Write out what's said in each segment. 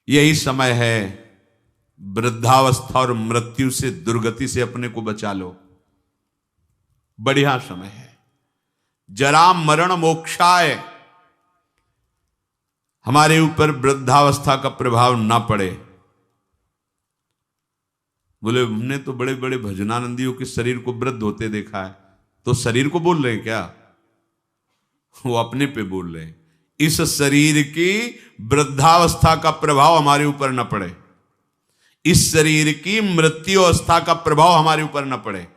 यही समय है, वृद्धावस्था और मृत्यु से, दुर्गति से अपने को बचा लो। बढ़िया समय है। जरा मरण मोक्षाय, हमारे ऊपर वृद्धावस्था का प्रभाव ना पड़े। बोले हमने तो बड़े बड़े भजनानंदियों के शरीर को वृद्ध होते देखा है। तो शरीर को बोल रहे हैं क्या? वो अपने पे बोल रहे हैं। इस शरीर की वृद्धावस्था का प्रभाव हमारे ऊपर न पड़े, इस शरीर की मृत्यु अवस्था का प्रभाव हमारे ऊपर न पड़े।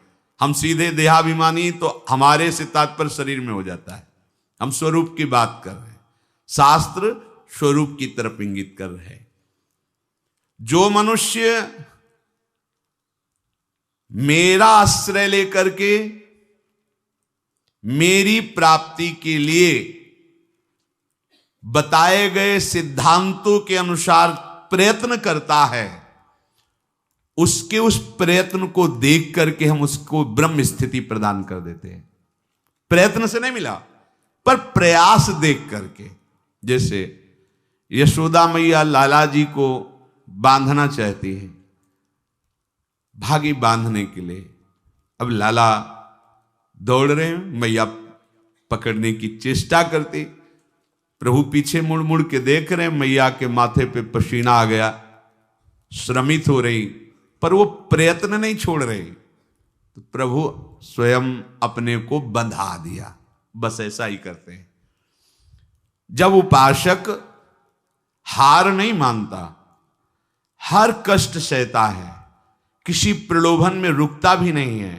हम सीधे देहाभिमानी तो हमारे से तात्पर्य शरीर में हो जाता है। हम स्वरूप की बात कर रहे हैं, शास्त्र स्वरूप की तरफ इंगित कर रहे हैं। जो मनुष्य मेरा आश्रय लेकर के मेरी प्राप्ति के लिए बताए गए सिद्धांतों के अनुसार प्रयत्न करता है, उसके उस प्रयत्न को देख करके हम उसको ब्रह्म स्थिति प्रदान कर देते हैं। प्रयत्न से नहीं मिला, पर प्रयास देख करके। जैसे यशोदा मैया लाला जी को बांधना चाहती है, भागी बांधने के लिए। अब लाला दौड़ रहे हैं, मैया पकड़ने की चेष्टा करती, प्रभु पीछे मुड़ मुड़ के देख रहे हैं, मैया के माथे पे पसीना आ गया, श्रमित हो रही, पर वो प्रयत्न नहीं छोड़ रही। तो प्रभु स्वयं अपने को बंधा दिया। बस ऐसा ही करते हैं। जब उपासक हार नहीं मानता, हर कष्ट सहता है, किसी प्रलोभन में रुकता भी नहीं है,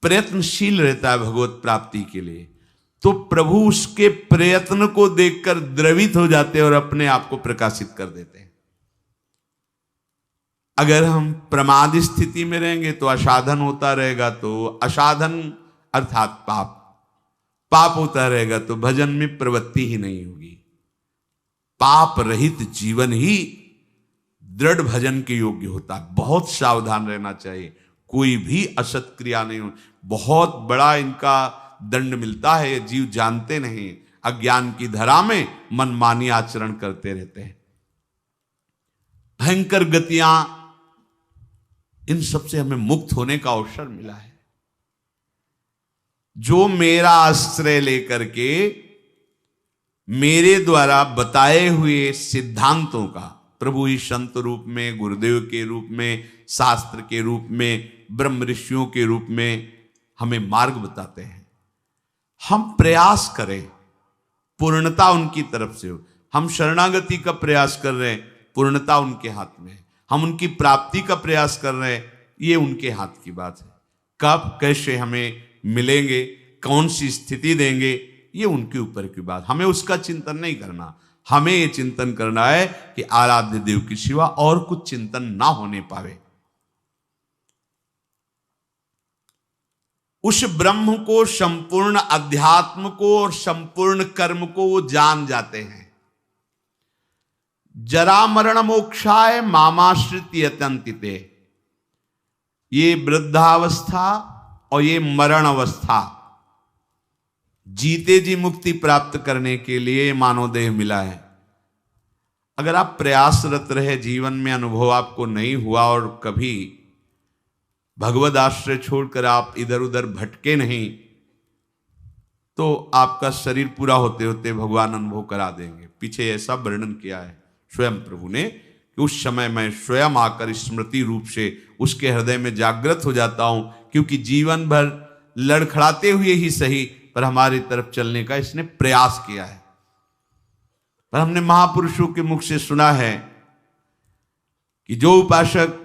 प्रयत्नशील रहता है भगवत प्राप्ति के लिए, तो प्रभु उसके प्रयत्न को देखकर द्रवित हो जाते हैं और अपने आप को प्रकाशित कर देते हैं। अगर हम प्रमाद स्थिति में रहेंगे तो असाधन होता रहेगा, तो असाधन अर्थात पाप, पाप होता रहेगा तो भजन में प्रवृत्ति ही नहीं होगी। पाप रहित जीवन ही दृढ़ भजन के योग्य होता है। बहुत सावधान रहना चाहिए, कोई भी असत क्रिया नहीं हो। बहुत बड़ा इनका दंड मिलता है, ये जीव जानते नहीं, अज्ञान की धरा में मनमानी आचरण करते रहते हैं। भयंकर गतियां, इन सब से हमें मुक्त होने का अवसर मिला है। जो मेरा आश्रय लेकर के मेरे द्वारा बताए हुए सिद्धांतों का, प्रभु ही संत रूप में, गुरुदेव के रूप में, शास्त्र के रूप में, ब्रह्म ऋषियों के रूप में हमें मार्ग बताते हैं, हम प्रयास करें, पूर्णता उनकी तरफ से हो। हम शरणागति का प्रयास कर रहे हैं, पूर्णता उनके हाथ में है। हम उनकी प्राप्ति का प्रयास कर रहे हैं, ये उनके हाथ की बात है। कब कैसे हमें मिलेंगे, कौन सी स्थिति देंगे, ये उनके ऊपर की बात। हमें उसका चिंतन नहीं करना, हमें ये चिंतन करना है कि आराध्य देव के सिवा और कुछ चिंतन ना होने पावे। उस ब्रह्म को, संपूर्ण अध्यात्म को और संपूर्ण कर्म को वो जान जाते हैं। जरा मरण मोक्षाय मामाश्रित यतन्तिते, ये वृद्धावस्था और ये मरण अवस्था, जीते जी मुक्ति प्राप्त करने के लिए मानव देह मिला है। अगर आप प्रयासरत रहे, जीवन में अनुभव आपको नहीं हुआ और कभी भगवद आश्रय छोड़कर आप इधर उधर भटके नहीं, तो आपका शरीर पूरा होते होते भगवान अनुभव करा देंगे। पीछे ऐसा वर्णन किया है स्वयं प्रभु ने कि उस समय मैं स्वयं आकर स्मृति रूप से उसके हृदय में जागृत हो जाता हूं, क्योंकि जीवन भर लड़खड़ाते हुए ही सही पर हमारी तरफ चलने का इसने प्रयास किया है। पर हमने महापुरुषों के मुख से सुना है कि जो उपासक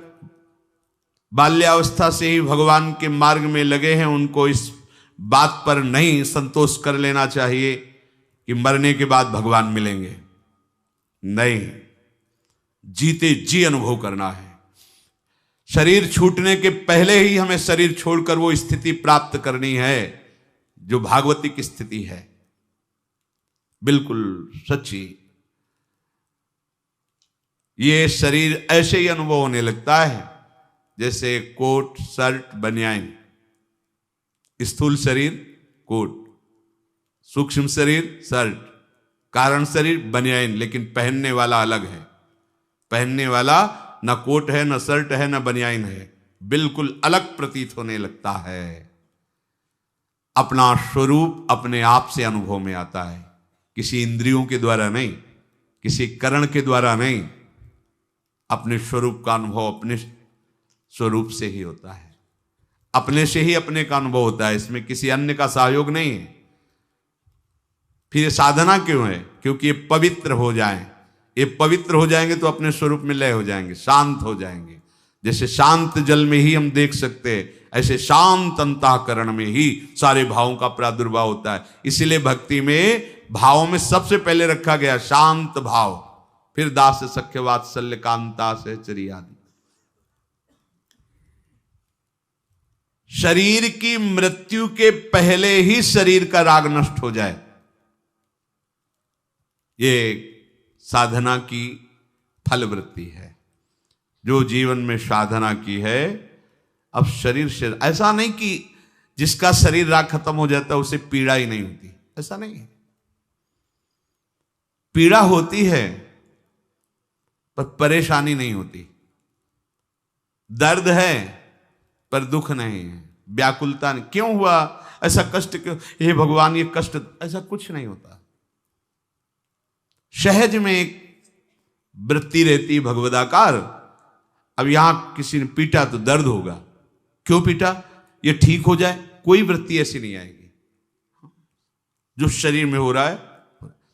बाल्यावस्था से ही भगवान के मार्ग में लगे हैं, उनको इस बात पर नहीं संतोष कर लेना चाहिए कि मरने के बाद भगवान मिलेंगे। नहीं, जीते जी अनुभव करना है। शरीर छूटने के पहले ही हमें शरीर छोड़कर वो स्थिति प्राप्त करनी है जो भागवती की स्थिति है, बिल्कुल सच्ची। ये शरीर ऐसे ही अनुभव होने लगता है जैसे कोट, शर्ट, बनियान। स्थूल शरीर कोट, सूक्ष्म शरीर शर्ट, कारण शरीर बनियान, लेकिन पहनने वाला अलग है। पहनने वाला न कोट है, न शर्ट है, न बनियाइन है, बिल्कुल अलग प्रतीत होने लगता है। अपना स्वरूप अपने आप से अनुभव में आता है, किसी इंद्रियों के द्वारा नहीं, किसी करण के द्वारा नहीं। अपने स्वरूप का अनुभव अपने स्वरूप से ही होता है, अपने से ही अपने का अनुभव होता है, इसमें किसी अन्य का सहयोग नहीं है। फिर ये साधना क्यों है? क्योंकि ये पवित्र हो जाएं। ये पवित्र हो जाएंगे तो अपने स्वरूप में लय हो जाएंगे, शांत हो जाएंगे। जैसे शांत जल में ही हम देख सकते हैं, ऐसे शांत अंतःकरण में ही सारे भावों का प्रादुर्भाव होता है। इसीलिए भक्ति में भावों में सबसे पहले रखा गया शांत भाव, फिर दास सख्य वात्सल्य कांता सहचरी आदि। शरीर की मृत्यु के पहले ही शरीर का राग नष्ट हो जाए, ये साधना की फलवृत्ति है। जो जीवन में साधना की है, अब शरीर से ऐसा नहीं कि जिसका शरीर राग खत्म हो जाता है उसे पीड़ा ही नहीं होती, ऐसा नहीं है। पीड़ा होती है पर परेशानी नहीं होती, दर्द है पर दुख नहीं है, व्याकुलता नहीं। क्यों हुआ ऐसा कष्ट, क्यों हे भगवान ये कष्ट, ऐसा कुछ नहीं होता। सहज में एक वृत्ति रहती भगवदाकार। अब यहां किसी ने पीटा तो दर्द होगा, क्यों पीटा, ये ठीक हो जाए, कोई वृत्ति ऐसी नहीं आएगी। जो शरीर में हो रहा है,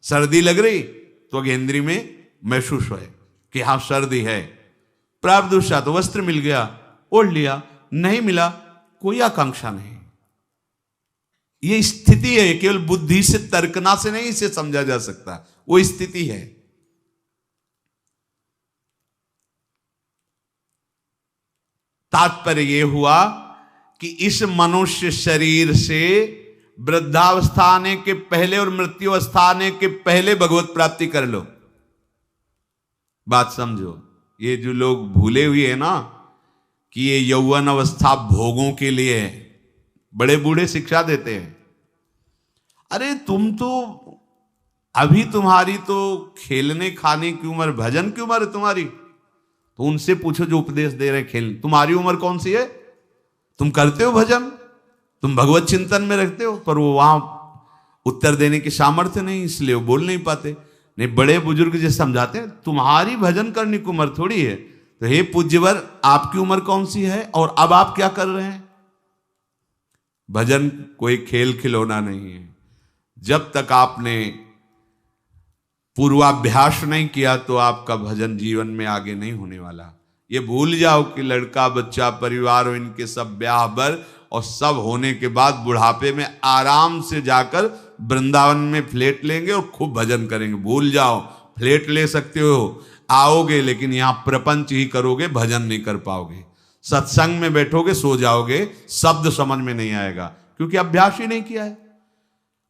सर्दी लग रही तो अगेंद्री में महसूस हो कि हाँ सर्दी है, प्रारब्ध तो वस्त्र मिल गया ओढ़ लिया, नहीं मिला कोई आकांक्षा नहीं। ये स्थिति है, केवल बुद्धि से तर्कना से नहीं इसे समझा जा सकता, वो स्थिति है। तात्पर्य यह हुआ कि इस मनुष्य शरीर से वृद्धावस्था आने के पहले और मृत्यु अवस्था आने के पहले भगवत प्राप्ति कर लो। बात समझो, ये जो लोग भूले हुए हैं ना कि ये यौवन अवस्था भोगों के लिए है, बड़े बूढ़े शिक्षा देते हैं, अरे तुम तो अभी तुम्हारी तो खेलने खाने की उम्र, भजन की उम्र है तुम्हारी, तो उनसे पूछो जो उपदेश दे रहे खेल, तुम्हारी उम्र कौन सी है? तुम करते हो भजन, तुम भगवत चिंतन में रखते हो, पर वो वहां उत्तर देने की सामर्थ्य नहीं, इसलिए वो बोल नहीं पाते। नहीं, बड़े बुजुर्ग जैसे समझाते हैं तुम्हारी भजन करने की उम्र थोड़ी है। तो हे पूज्यवर, आपकी उम्र कौन सी है और अब आप क्या कर रहे हैं? भजन कोई खेल खिलौना नहीं है। जब तक आपने पूर्वाभ्यास नहीं किया तो आपका भजन जीवन में आगे नहीं होने वाला। ये भूल जाओ कि लड़का बच्चा परिवार और इनके सब ब्याह बर और सब होने के बाद बुढ़ापे में आराम से जाकर वृंदावन में फ्लैट लेंगे और खूब भजन करेंगे। भूल जाओ, फ्लैट ले सकते हो, आओगे, लेकिन यहां प्रपंच ही करोगे, भजन नहीं कर पाओगे। सत्संग में बैठोगे, सो जाओगे, शब्द समझ में नहीं आएगा, क्योंकि अभ्यास ही नहीं किया है।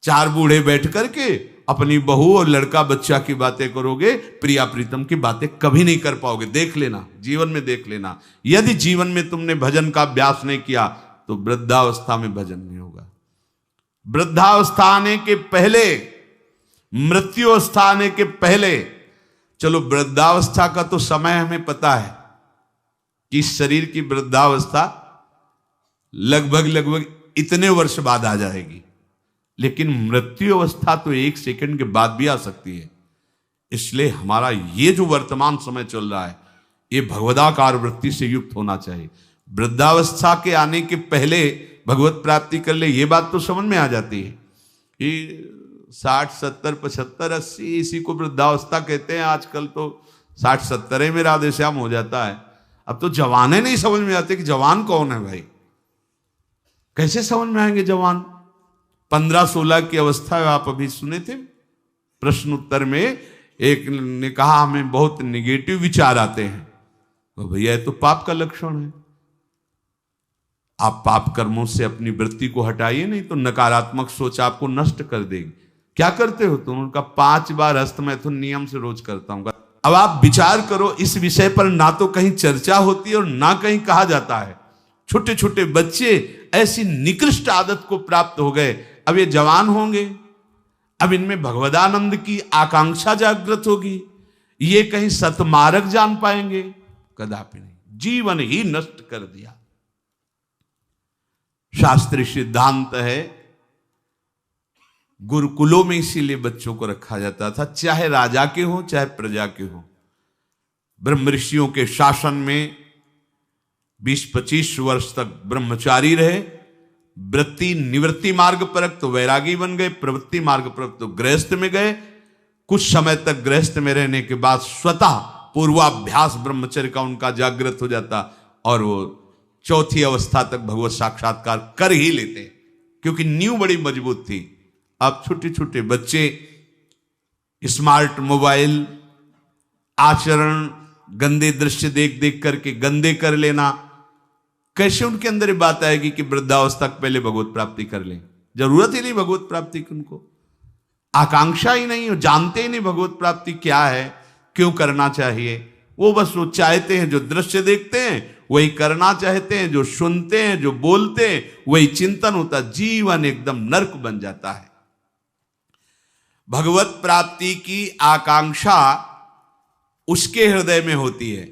चार बूढ़े बैठ करके अपनी बहू और लड़का बच्चा की बातें करोगे, प्रिया प्रीतम की बातें कभी नहीं कर पाओगे। देख लेना, जीवन में देख लेना, यदि जीवन में तुमने भजन का अभ्यास नहीं किया तो वृद्धावस्था में भजन नहीं होगा। वृद्धावस्था आने के पहले, मृत्यु अवस्था आने के पहले, चलो वृद्धावस्था का तो समय हमें पता है कि शरीर की वृद्धावस्था लगभग इतने वर्ष बाद आ जाएगी, लेकिन मृत्यु अवस्था तो एक सेकंड के बाद भी आ सकती है। इसलिए हमारा ये जो वर्तमान समय चल रहा है, ये भगवदाकार वृत्ति से युक्त होना चाहिए। वृद्धावस्था के आने के पहले भगवत प्राप्ति कर ले, ये बात तो समझ में आ जाती है कि 60, 70, 75, 80 इसी को वृद्धावस्था कहते हैं। आजकल तो 60, 70 में राधे श्याम हो जाता है। अब तो जवाने नहीं समझ में आते कि जवान कौन है भाई, कैसे समझ में आएंगे जवान? 15-16 की अवस्था है। आप अभी सुने थे प्रश्न उत्तर में, एक ने कहा हमें बहुत निगेटिव विचार आते हैं। तो भैया ये तो पाप का लक्षण है। आप पाप कर्मों से अपनी वृत्ति को हटाइए, नहीं तो नकारात्मक सोच आपको नष्ट कर देगी। क्या करते हो तुम? उनका 5 बार हस्त मैथुन नियम से रोज करता हूं। अब आप विचार करो, इस विषय पर ना तो कहीं चर्चा होती है और ना कहीं कहा जाता है। छोटे छोटे बच्चे ऐसी निकृष्ट आदत को प्राप्त हो गए, अब ये जवान होंगे, अब इनमें भगवदानंद की आकांक्षा जागृत होगी, ये कहीं सतमार्ग जान पाएंगे? कदापि नहीं। जीवन ही नष्ट कर दिया। शास्त्रीय सिद्धांत है, गुरुकुलों में इसीलिए बच्चों को रखा जाता था, चाहे राजा के हो चाहे प्रजा के हो। ब्रह्म ऋषियों के शासन में 20-25 वर्ष तक ब्रह्मचारी रहे। वृत्ति निवृत्ति मार्ग पर तो वैरागी बन गए, प्रवृत्ति मार्ग पर तो गृहस्थ में गए। कुछ समय तक गृहस्थ में रहने के बाद स्वतः पूर्वाभ्यास ब्रह्मचर्य का उनका जागृत हो जाता और वो चौथी अवस्था तक भगवत साक्षात्कार कर ही लेते, क्योंकि नींव बड़ी मजबूत थी। अब छोटे छोटे बच्चे स्मार्ट मोबाइल, आचरण, गंदे दृश्य देख देख करके गंदे कर लेना, कैसे उनके अंदर ये बात आएगी कि वृद्धावस्था पहले भगवत प्राप्ति कर लें? जरूरत ही नहीं भगवत प्राप्ति की, उनको आकांक्षा ही नहीं, जानते ही नहीं भगवत प्राप्ति क्या है, क्यों करना चाहिए। वो बस वो चाहते हैं, जो दृश्य देखते हैं वही करना चाहते हैं, जो सुनते हैं, जो बोलते हैं वही चिंतन होता। जीवन एकदम नरक बन जाता है। भगवत प्राप्ति की आकांक्षा उसके हृदय में होती है।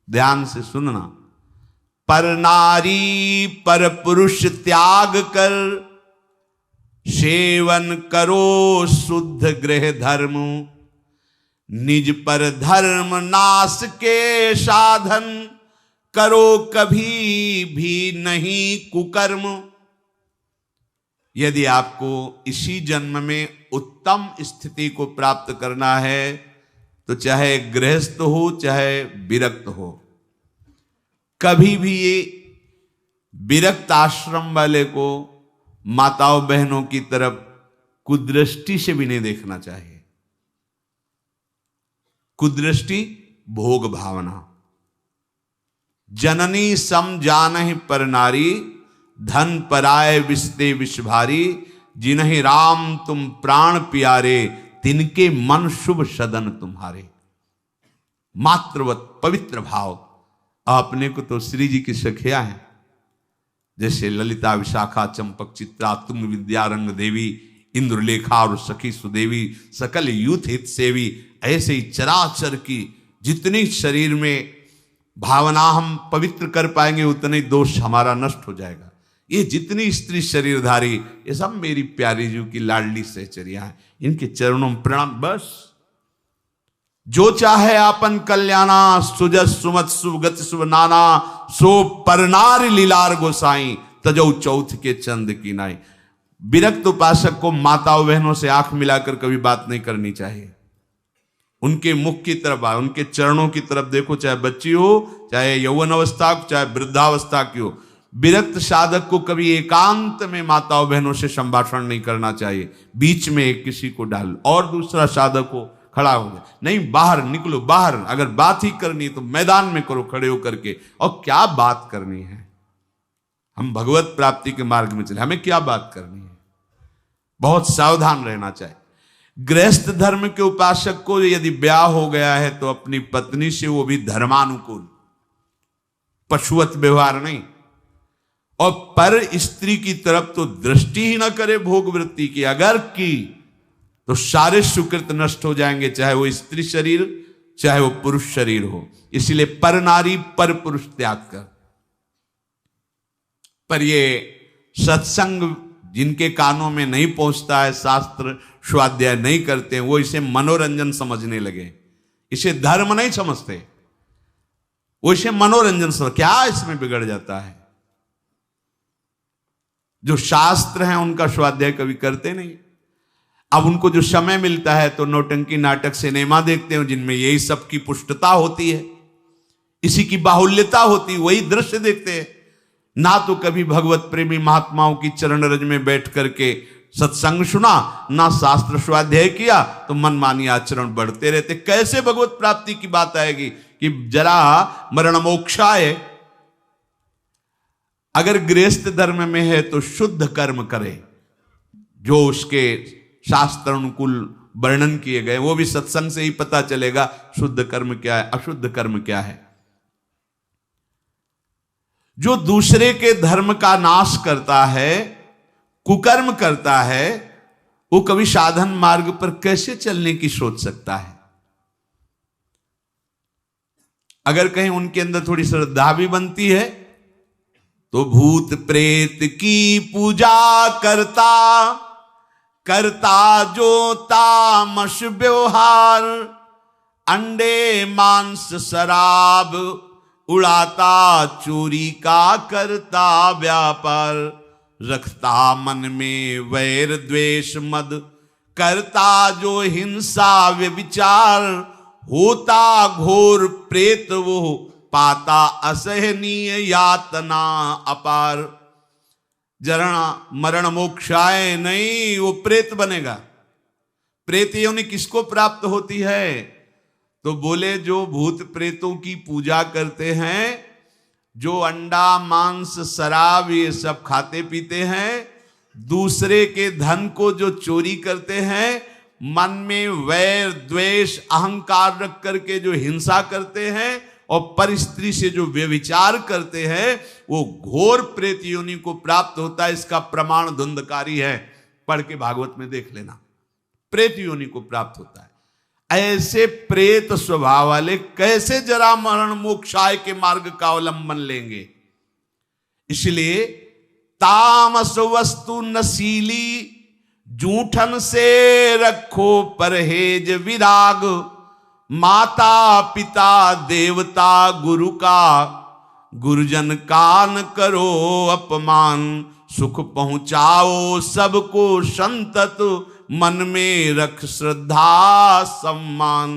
ध्यान से सुनना। पर नारी पर पुरुष त्याग कर, सेवन करो शुद्ध गृह धर्म, निज पर धर्म नाश के साधन, करो कभी भी नहीं कुकर्म। यदि आपको इसी जन्म में उत्तम स्थिति को प्राप्त करना है तो चाहे गृहस्थ हो चाहे विरक्त हो, कभी भी ये विरक्त आश्रम वाले को माताओं बहनों की तरफ कुदृष्टि से भी नहीं देखना चाहिए। कुदृष्टि भोग भावना। जननी सम जानहि पर नारी, धन पराय विस्ते विष भारी, जिन्हि राम तुम प्राण प्यारे, तिनके मन शुभ सदन तुम्हारे। मातृवत पवित्र भाव। अपने को तो श्री जी की सखिया है, जैसे ललिता, विशाखा, चंपक, चित्रा, तुंग, विद्या, रंग देवी, इंद्रलेखा और सखी सुदेवी, सकल यूथ हित सेवी। ऐसे ही चराचर की जितनी शरीर में भावना हम पवित्र कर पाएंगे उतने दोष हमारा नष्ट हो जाएगा। ये जितनी स्त्री शरीरधारी, ये सब मेरी प्यारी जी की लाडली सहचरिया हैं। इनके चरणों में प्रणाम। बस जो चाहे आपन कल्याणा, सुजस सुमत सुगत शुभ नाना, सो परनार लीलार गोसाई, तजौ चौथ के चंद की नाई। विरक्त उपासक को माताओं बहनों से आंख मिलाकर कभी बात नहीं करनी चाहिए। उनके मुख की तरफ, उनके चरणों की तरफ देखो, चाहे बच्ची हो, चाहे यौवन अवस्था, चाहे वृद्धावस्था की हो। विरक्त साधक को कभी एकांत में माताओं बहनों से संभाषण नहीं करना चाहिए। बीच में किसी को डाल और दूसरा साधक को खड़ा हो जाए, नहीं बाहर निकलो। बाहर अगर बात ही करनी तो मैदान में करो खड़े होकर के। और क्या बात करनी है? हम भगवत प्राप्ति के मार्ग में चले, हमें क्या बात करनी है? बहुत सावधान रहना चाहिए। गृहस्थ धर्म के उपासक को यदि ब्याह हो गया है तो अपनी पत्नी से वो भी धर्मानुकूल, पशुवत व्यवहार नहीं। और पर स्त्री की तरफ तो दृष्टि ही ना करे भोग वृत्ति की। अगर की तो सारे सुकृत नष्ट हो जाएंगे, चाहे वो स्त्री शरीर चाहे वो पुरुष शरीर हो। इसलिए पर नारी पर पुरुष त्याग कर। पर ये सत्संग जिनके कानों में नहीं पहुंचता है, शास्त्र स्वाध्याय नहीं करते हैं, वो इसे मनोरंजन समझने लगे, इसे धर्म नहीं समझते, वो इसे मनोरंजन समझ। क्या इसमें बिगड़ जाता है? जो शास्त्र हैं उनका स्वाध्याय कभी करते नहीं। अब उनको जो समय मिलता है तो नौटंकी नाटक सिनेमा देखते हैं, जिनमें यही सब की पुष्टता होती है, इसी की बाहुल्यता होती है, वही दृश्य देखते हैं। ना तो कभी भगवत प्रेमी महात्माओं की चरण रज में बैठ करके सत्संग सुना, ना शास्त्र स्वाध्याय किया, तो मनमानी आचरण बढ़ते रहते। कैसे भगवत प्राप्ति की बात आएगी कि जरा मरण मोक्षाय? अगर गृहस्थ धर्म में है तो शुद्ध कर्म करे, जो उसके शास्त्र अनुकूल वर्णन किए गए, वो भी सत्संग से ही पता चलेगा शुद्ध कर्म क्या है, अशुद्ध कर्म क्या है। जो दूसरे के धर्म का नाश करता है, कुकर्म करता है, वो कभी साधन मार्ग पर कैसे चलने की सोच सकता है? अगर कहीं उनके अंदर थोड़ी श्रद्धा भी बनती है तो भूत प्रेत की पूजा करता करता जो तामस व्यवहार, अंडे मांस शराब उड़ाता चोरी का करता व्यापार, रखता मन में वैर द्वेष मद करता जो हिंसा व्यभिचार, होता घोर प्रेत वो पाता असहनीय यातना अपार। जरा मरण मोक्षाय नहीं, वो प्रेत बनेगा। प्रेत योनि किसको प्राप्त होती है? तो बोले जो भूत प्रेतों की पूजा करते हैं, जो अंडा मांस शराब ये सब खाते पीते हैं, दूसरे के धन को जो चोरी करते हैं, मन में वैर द्वेष अहंकार रख करके जो हिंसा करते हैं और पर स्त्री से जो व्यभिचार करते हैं, वो घोर प्रेत योनि को प्राप्त होता है। इसका प्रमाण धुंधकारी है, पढ़ के भागवत में देख लेना। प्रेत योनि को प्राप्त होता है। ऐसे प्रेत स्वभाव वाले कैसे जरा मरण मोक्षाय के मार्ग का अवलंबन लेंगे? इसलिए तामस वस्तु नशीली जूठन से रखो परहेज विराग, माता पिता देवता गुरु का गुरुजन का न करो अपमान, सुख पहुंचाओ सबको संतत मन में रख श्रद्धा सम्मान।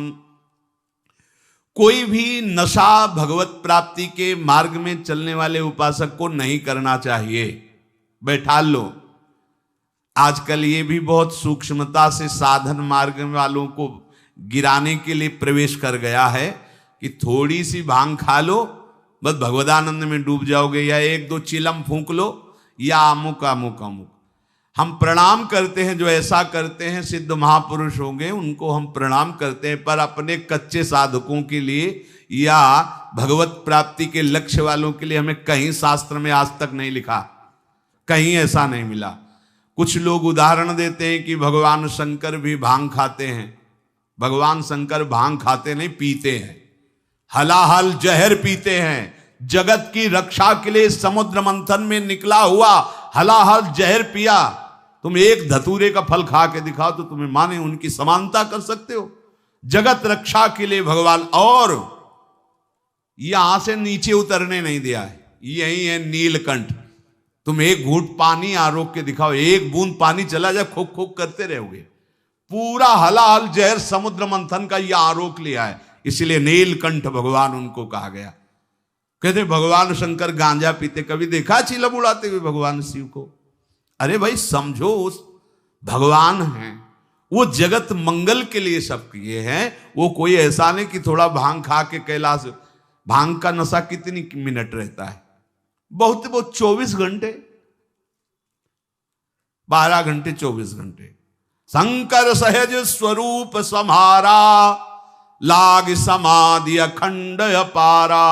कोई भी नशा भगवत प्राप्ति के मार्ग में चलने वाले उपासक को नहीं करना चाहिए। बैठा लो। आजकल ये भी बहुत सूक्ष्मता से साधन मार्ग वालों को गिराने के लिए प्रवेश कर गया है कि थोड़ी सी भांग खा लो, बस भगवदानंद में डूब जाओगे, या एक दो चिलम फूंक लो, या अमुक अमुक अमुक। हम प्रणाम करते हैं, जो ऐसा करते हैं सिद्ध महापुरुष होंगे, उनको हम प्रणाम करते हैं, पर अपने कच्चे साधकों के लिए या भगवत प्राप्ति के लक्ष्य वालों के लिए हमें कहीं शास्त्र में आज तक नहीं लिखा, कहीं ऐसा नहीं मिला। कुछ लोग उदाहरण देते हैं कि भगवान शंकर भी भांग खाते हैं। भगवान शंकर भांग खाते नहीं, पीते हैं, हलाहल जहर पीते हैं। जगत की रक्षा के लिए समुद्र मंथन में निकला हुआ हलाहल जहर पिया। तुम एक धतूरे का फल खा के दिखाओ तो तुम्हें माने उनकी समानता कर सकते हो? जगत रक्षा के लिए भगवान, और यहां से नीचे उतरने नहीं दिया है। यही है नीलकंठ। तुम एक घूंट पानी आरोक के दिखाओ, एक बूंद पानी चला जाए, खोक खोक करते रहोगे। पूरा हलाहल जहर समुद्र मंथन का यह आरोक लिया है, इसलिए नीलकंठ भगवान उनको कहा गया। कहते भगवान शंकर गांजा पीते, कभी देखा चिलम उड़ाते हुए भगवान शिव को? अरे भाई समझो, उस भगवान हैं, वो जगत मंगल के लिए सब किए हैं। वो कोई ऐसा नहीं कि थोड़ा भांग खा के कैलाश। भांग का नशा कितनी मिनट रहता है? बहुत बहुत 24 घंटे, 12 घंटे 24 घंटे। शंकर सहज स्वरूप समारा, लाग समाधि अखंड अपारा।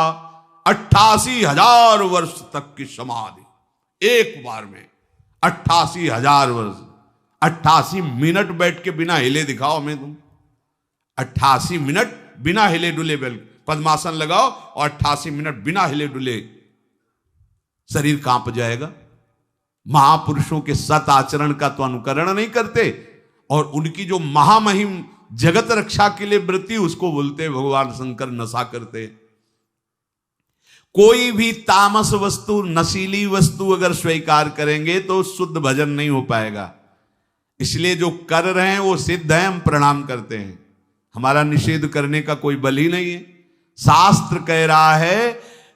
88,000 वर्ष तक की समाधि एक बार में, 88,000 वर्ष। 88 मिनट बैठ के बिना हिले दिखाओ हमें तुम। 88 मिनट बिना हिले डुले पद्मासन लगाओ और 88 मिनट बिना हिले डुले, शरीर कांप जाएगा। महापुरुषों के सत आचरण का तो अनुकरण नहीं करते, और उनकी जो महामहिम जगत रक्षा के लिए वृत्ति, उसको बोलते भगवान शंकर नशा करते। कोई भी तामस वस्तु, नशीली वस्तु अगर स्वीकार करेंगे तो शुद्ध भजन नहीं हो पाएगा। इसलिए जो कर रहे हैं वो सिद्ध है, हम प्रणाम करते हैं। हमारा निषेध करने का कोई बल ही नहीं है। शास्त्र कह रहा है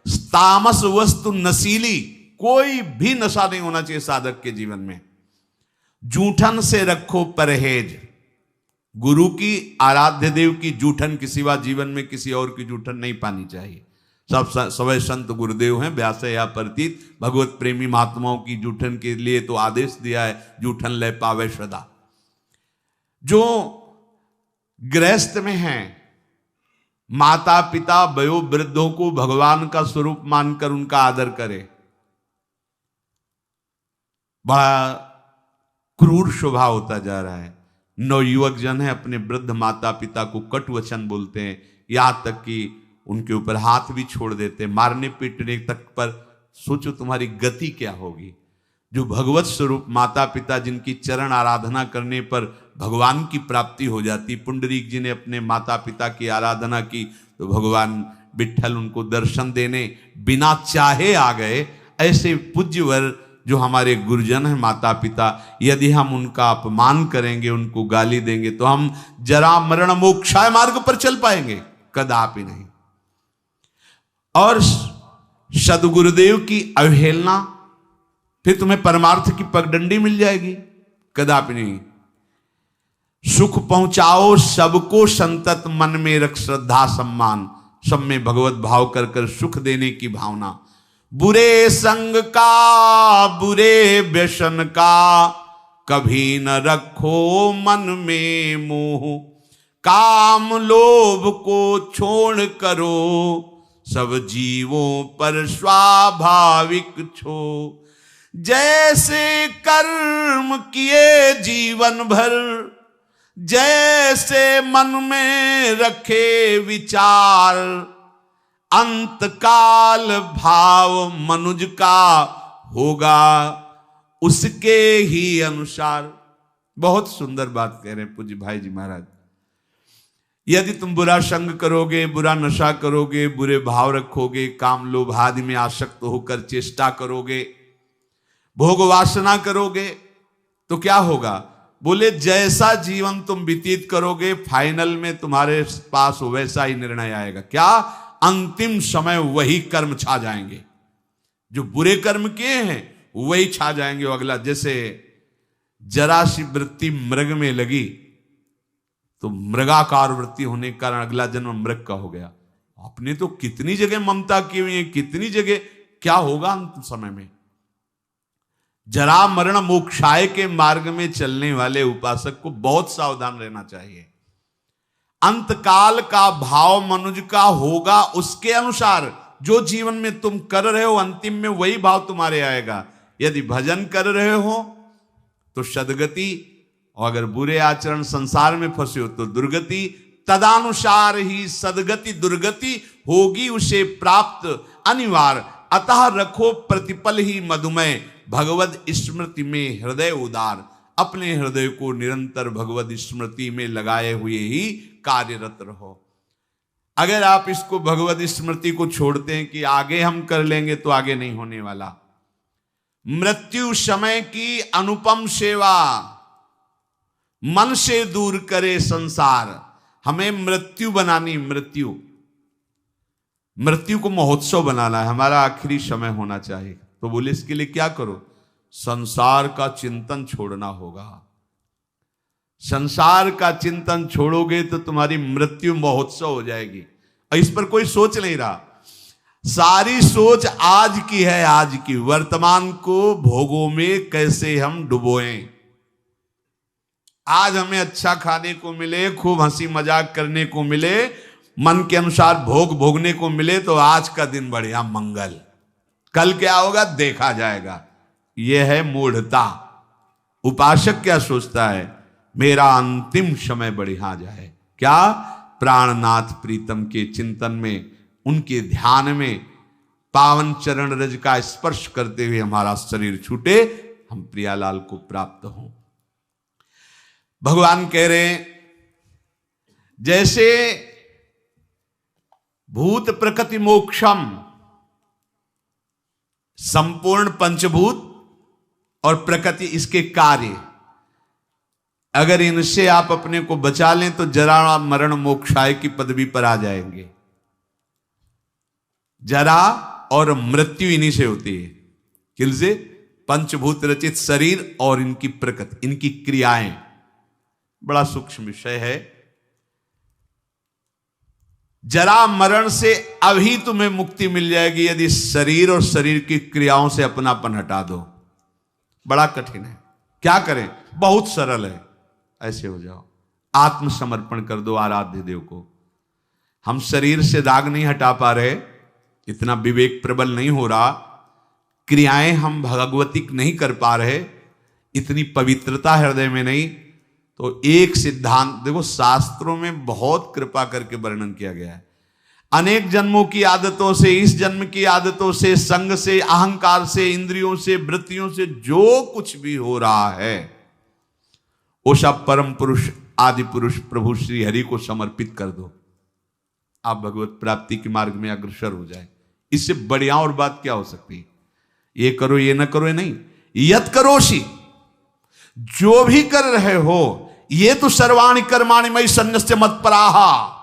तामस वस्तु नशीली, कोई भी नशा नहीं होना चाहिए साधक के जीवन में। जूठन से रखो परहेज। गुरु की, आराध्य देव की जूठन के सिवा जीवन में किसी और की जूठन नहीं पानी चाहिए। सब सवै संत गुरुदेव हैं, व्यास या प्रतीत भगवत प्रेमी महात्माओं की जूठन के लिए तो आदेश दिया है, जूठन ले पावे सदा। जो गृहस्थ में हैं, माता पिता वयो वृद्धों को भगवान का स्वरूप मानकर उनका आदर करे। बड़ा क्रूर स्वभाव होता जा रहा है। नवयुवक जन है, अपने वृद्ध माता पिता को कटु वचन बोलते हैं, यहां तक कि उनके ऊपर हाथ भी छोड़ देते, मारने पीटने तक पर। सोचो तुम्हारी गति क्या होगी। जो भगवत स्वरूप माता पिता जिनकी चरण आराधना करने पर भगवान की प्राप्ति हो जाती। पुंडरीक जी ने अपने माता पिता की आराधना की तो भगवान विट्ठल उनको दर्शन देने बिना चाहे आ गए। ऐसे पूज्यवर जो हमारे गुरुजन हैं माता पिता, यदि हम उनका अपमान करेंगे, उनको गाली देंगे, तो हम जरा मरण मोक्षाय मार्ग पर चल पाएंगे? कदापि नहीं। और सदगुरुदेव की अवहेलना, फिर तुम्हें परमार्थ की पगडंडी मिल जाएगी? कदापि नहीं। सुख पहुंचाओ सबको संतत, मन में रख श्रद्धा सम्मान, सब में भगवत भाव कर कर सुख देने की भावना। बुरे संग का, बुरे व्यसन का, कभी न रखो मन में मोह, काम लोभ को छोड़ करो, सब जीवों पर स्वाभाविक छो। जैसे कर्म किए जीवन भर, जैसे मन में रखे विचार, अंतकाल भाव मनुज का होगा उसके ही अनुसार। बहुत सुंदर बात कह रहे हैं पूज्य भाई जी महाराज। यदि तुम बुरा संग करोगे, बुरा नशा करोगे, बुरे भाव रखोगे, काम लोभ आदि में आसक्त होकर चेष्टा करोगे, भोग वासना करोगे, तो क्या होगा? बोले जैसा जीवन तुम व्यतीत करोगे, फाइनल में तुम्हारे पास वैसा ही निर्णय आएगा। क्या? अंतिम समय वही कर्म छा जाएंगे। जो बुरे कर्म किए हैं वही छा जाएंगे। अगला, जैसे जरा सी वृत्ति मृग में लगी तो मृगाकार वृत्ति होने के कारण अगला जन्म मृग का हो गया। आपने तो कितनी जगह ममता की हुई है, कितनी जगह। क्या होगा अंतिम समय में? जरा मरण मोक्षाय के मार्ग में चलने वाले उपासक को बहुत सावधान रहना चाहिए। अंतकाल का भाव मनुज का होगा उसके अनुसार। जो जीवन में तुम कर रहे हो अंतिम में वही भाव तुम्हारे आएगा। यदि भजन कर रहे हो तो सदगति, और अगर बुरे आचरण संसार में फंसे हो तो दुर्गति। तदानुसार ही सदगति दुर्गति होगी उसे प्राप्त अनिवार्य। अतः रखो प्रतिपल ही मधुमय, भगवद स्मृति में हृदय उदार। अपने हृदय को निरंतर भगवद स्मृति में लगाए हुए ही कार्यरत रहो। अगर आप इसको भगवद स्मृति को छोड़ते हैं कि आगे हम कर लेंगे, तो आगे नहीं होने वाला। मृत्यु समय की अनुपम सेवा, मन से दूर करे संसार। हमें मृत्यु बनानी, मृत्यु को महोत्सव बनाना है। हमारा आखिरी समय होना चाहिए। तो बोले इसके लिए क्या करो? संसार का चिंतन छोड़ना होगा। संसार का चिंतन छोड़ोगे तो तुम्हारी मृत्यु महोत्सव हो जाएगी। और इस पर कोई सोच नहीं रहा। सारी सोच आज की है, आज की। वर्तमान को भोगों में कैसे हम डुबोएं। आज हमें अच्छा खाने को मिले, खूब हंसी मजाक करने को मिले, मन के अनुसार भोग भोगने को मिले, तो आज का दिन बढ़िया मंगल। कल क्या होगा देखा जाएगा। यह है मूढ़ता। उपासक क्या सोचता है? मेरा अंतिम समय बढ़िया जाए। क्या? प्राणनाथ प्रीतम के चिंतन में, उनके ध्यान में, पावन चरण रज का स्पर्श करते हुए हमारा शरीर छूटे, हम प्रियालाल को प्राप्त हों। भगवान कह रहे हैं जैसे भूत प्रकृति मोक्षम, संपूर्ण पंचभूत और प्रकृति इसके कार्य, अगर इनसे आप अपने को बचा लें तो जरा मरण मोक्षाय की पदवी पर आ जाएंगे। जरा और मृत्यु इन्हीं से होती है। किलसे? पंचभूत रचित शरीर और इनकी प्रकृति, इनकी क्रियाएं। बड़ा सूक्ष्म विषय है। जरा मरण से अभी तुम्हें मुक्ति मिल जाएगी यदि शरीर और शरीर की क्रियाओं से अपनापन हटा दो। बड़ा कठिन है। क्या करें? बहुत सरल है। ऐसे हो जाओ, आत्मसमर्पण कर दो आराध्य देव को। हम शरीर से दाग नहीं हटा पा रहे, इतना विवेक प्रबल नहीं हो रहा, क्रियाएं हम भगवतिक नहीं कर पा रहे, इतनी पवित्रता हृदय में नहीं। तो एक सिद्धांत देखो, शास्त्रों में बहुत कृपा करके वर्णन किया गया है। अनेक जन्मों की आदतों से, इस जन्म की आदतों से, संग से, अहंकार से, इंद्रियों से, वृत्तियों से जो कुछ भी हो रहा है वो सब परम पुरुष आदि पुरुष प्रभु श्री हरि को समर्पित कर दो। आप भगवत प्राप्ति के मार्ग में अग्रसर हो जाए। इससे बढ़िया और बात क्या हो सकती है? ये करो, ये ना करो, ये नहीं। यत करोषि, जो भी कर रहे हो, ये तो सर्वाणि कर्माणि मयि सन्न्यस्य मत्पराहा,